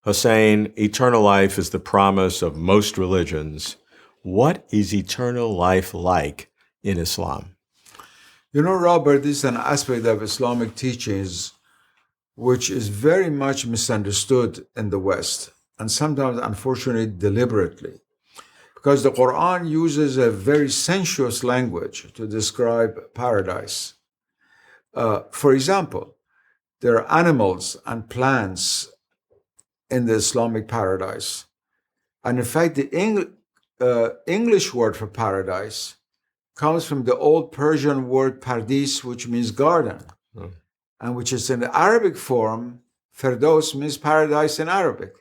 Hussein, eternal life is the promise of most religions. What is eternal life like in Islam? You know, Robert, this is an aspect of Islamic teachings which is very much misunderstood in the West, and sometimes, unfortunately, deliberately. Because the Quran uses a very sensuous language to describe paradise. For example, there are animals and plants in the Islamic paradise. And in fact, the English word for paradise comes from the old Persian word pardis, which means garden, and which is in the Arabic form, firdos means paradise in Arabic.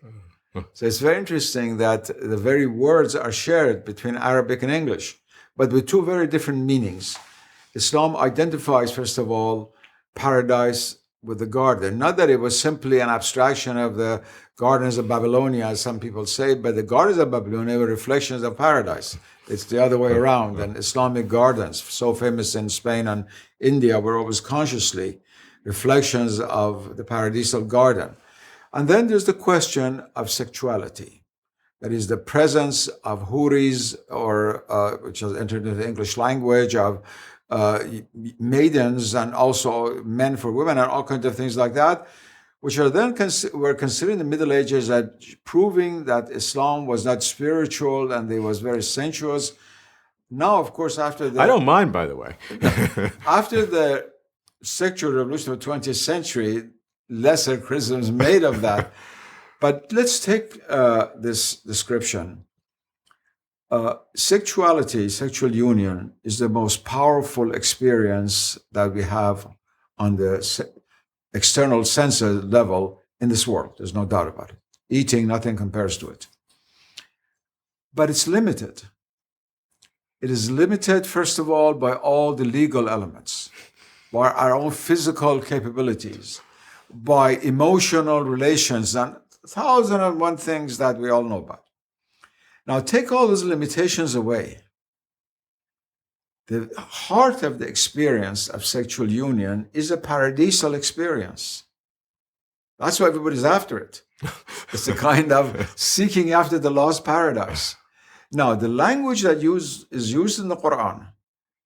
So it's very interesting that the very words are shared between Arabic and English, but with two very different meanings. Islam identifies, first of all, paradise with the garden. Not that it was simply an abstraction of the gardens of Babylonia, as some people say, but the gardens of Babylonia were reflections of paradise. It's the other way around. And Islamic gardens, so famous in Spain and India, were always consciously reflections of the paradisal garden. And then there's the question of sexuality. That is the presence of huris, or which has entered into the English language, of maidens, and also men for women, and all kinds of things like that, which are then were considered in the Middle Ages as proving that Islam was not spiritual and it was very sensuous. Now, of course, after the I don't mind, by the way. after the sexual revolution of the 20th century, lesser criticisms made of that. But let's take this description. Sexuality, sexual union, is the most powerful experience that we have on the external senses level in this world. There's no doubt about it. Eating, nothing compares to it. But it's limited. It is limited, first of all, by all the legal elements, by our own physical capabilities, by emotional relations, and 1,001 things that we all know about. Now, take all those limitations away. The heart of the experience of sexual union is a paradisal experience. That's why everybody's after it. It's a kind of seeking after the lost paradise. Now, the language that is used in the Quran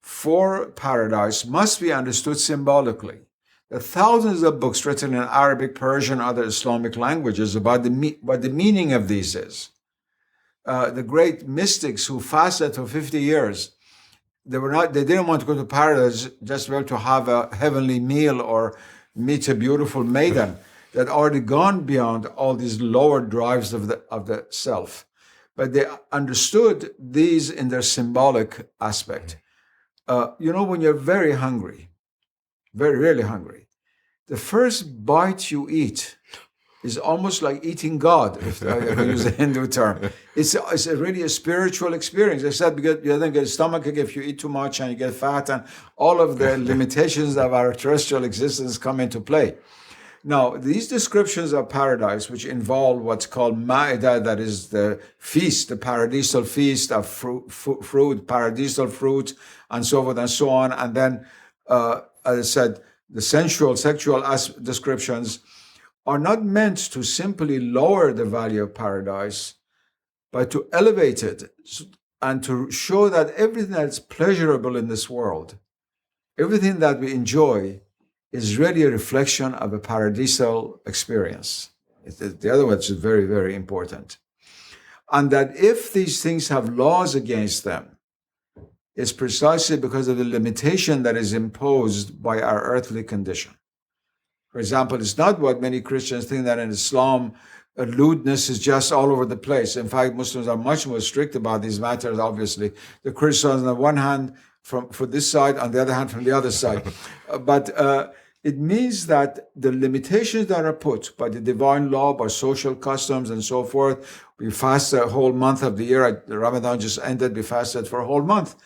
for paradise must be understood symbolically. There are thousands of books written in Arabic, Persian, other Islamic languages about what the meaning of these is. The great mystics who fasted for 50 years, they didn't want to go to paradise just well to have a heavenly meal or meet a beautiful maiden. That already gone beyond all these lower drives of the self. But they understood these in their symbolic aspect. When you're very hungry, very, really hungry, the first bite you eat is almost like eating God, if I use a Hindu term. It's really a spiritual experience. Except because you then get a stomachache if you eat too much and you get fat, and all of the limitations of our terrestrial existence come into play. Now, these descriptions of paradise, which involve what's called ma'idah, that is the feast, the paradisal feast of fruit, paradisal fruit, and so forth and so on. And then, as I said, the sensual, sexual descriptions are not meant to simply lower the value of paradise, but to elevate it and to show that everything that's pleasurable in this world, everything that we enjoy, is really a reflection of a paradisal experience. The other one is very, very important. And that if these things have laws against them, it's precisely because of the limitation that is imposed by our earthly condition. For example, it's not what many Christians think, that in Islam, lewdness is just all over the place. In fact, Muslims are much more strict about these matters, obviously. The Christians, on the one hand, for this side, on the other hand, from the other side. But it means that the limitations that are put by the divine law, by social customs and so forth, we fast a whole month of the year. Ramadan just ended, we fasted for a whole month,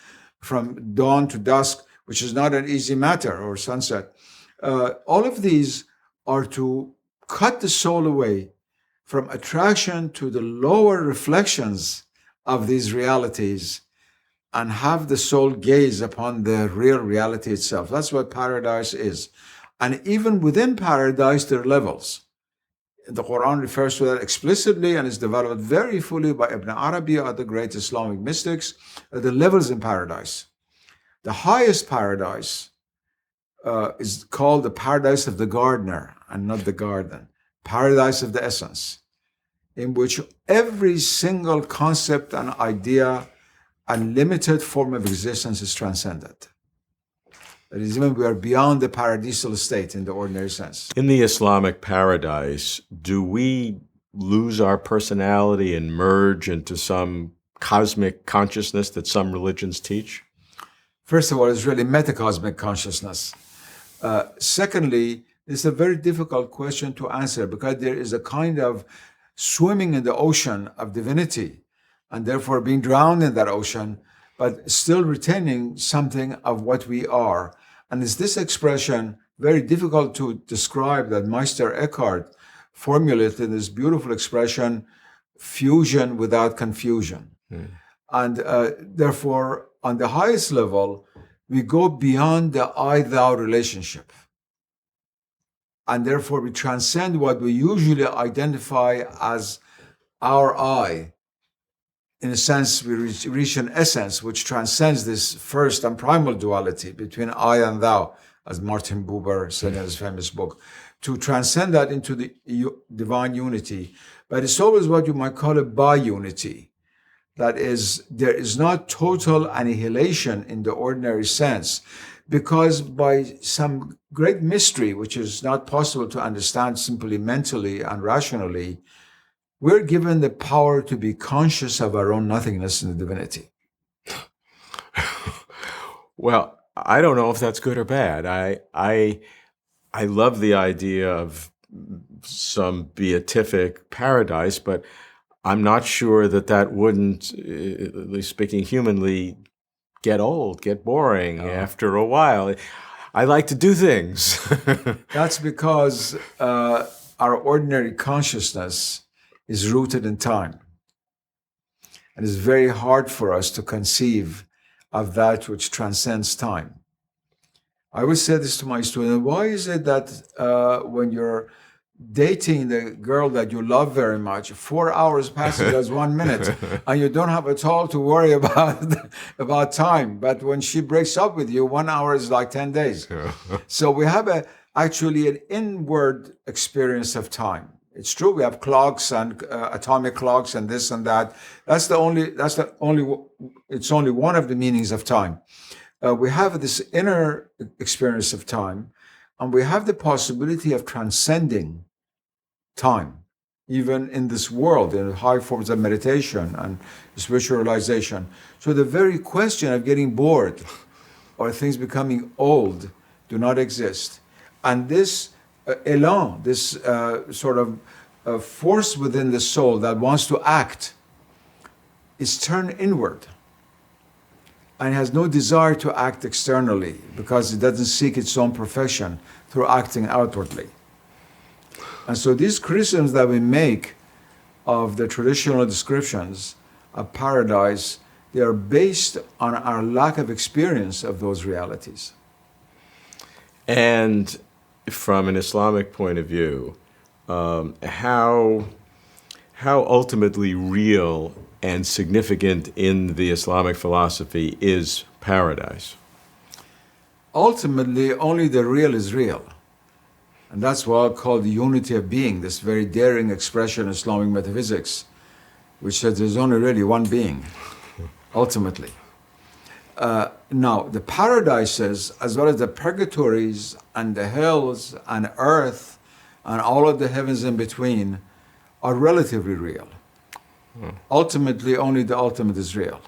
from dawn to dusk, which is not an easy matter, or sunset. All of these are to cut the soul away from attraction to the lower reflections of these realities and have the soul gaze upon the real reality itself. That's what paradise is. And even within paradise, there are levels. The Quran refers to that explicitly and is developed very fully by Ibn Arabi or the great Islamic mystics, the levels in paradise. The highest paradise is called the paradise of the gardener and not the garden. Paradise of the essence, in which every single concept and idea and limited form of existence is transcended. That is, even we are beyond the paradisal state in the ordinary sense. In the Islamic paradise, do we lose our personality and merge into some cosmic consciousness that some religions teach? First of all, it's really metacosmic consciousness. Secondly, it's a very difficult question to answer because there is a kind of swimming in the ocean of divinity and therefore being drowned in that ocean, but still retaining something of what we are. And it's this expression, very difficult to describe, that Meister Eckhart formulated this beautiful expression, fusion without confusion. And therefore, on the highest level, we go beyond the I-thou relationship. And therefore, we transcend what we usually identify as our I. In a sense, we reach an essence which transcends this first and primal duality between I and thou, as Martin Buber said in his famous book, to transcend that into the divine unity. But it's always what you might call a bi-unity. That is, there is not total annihilation in the ordinary sense, because by some great mystery, which is not possible to understand simply mentally and rationally, we're given the power to be conscious of our own nothingness in the divinity. Well, I don't know if that's good or bad. I love the idea of some beatific paradise, but I'm not sure that wouldn't, at least speaking humanly, get old, get boring after a while. I like to do things. That's because our ordinary consciousness is rooted in time. And it's very hard for us to conceive of that which transcends time. I always say this to my students: why is it that when you're dating the girl that you love very much, 4 hours passes as 1 minute, and you don't have at all to worry about time? But when she breaks up with you, 1 hour is like 10 days. So we have actually an inward experience of time. It's true, we have clocks and atomic clocks and this and that. It's only one of the meanings of time. We have this inner experience of time, and we have the possibility of transcending time, even in this world, in high forms of meditation and spiritualization. So the very question of getting bored or things becoming old do not exist. And this elan, this sort of force within the soul that wants to act, is turned inward and has no desire to act externally because it doesn't seek its own perfection through acting outwardly. And so these criticisms that we make of the traditional descriptions of paradise, they are based on our lack of experience of those realities. And from an Islamic point of view, how ultimately real and significant in the Islamic philosophy is paradise? Ultimately, only the real is real. And that's what I call the unity of being, this very daring expression in Islamic metaphysics, which says there's only really one being, ultimately. Now, the paradises, as well as the purgatories and the hells and earth and all of the heavens in between, are relatively real. Ultimately, only the ultimate is real.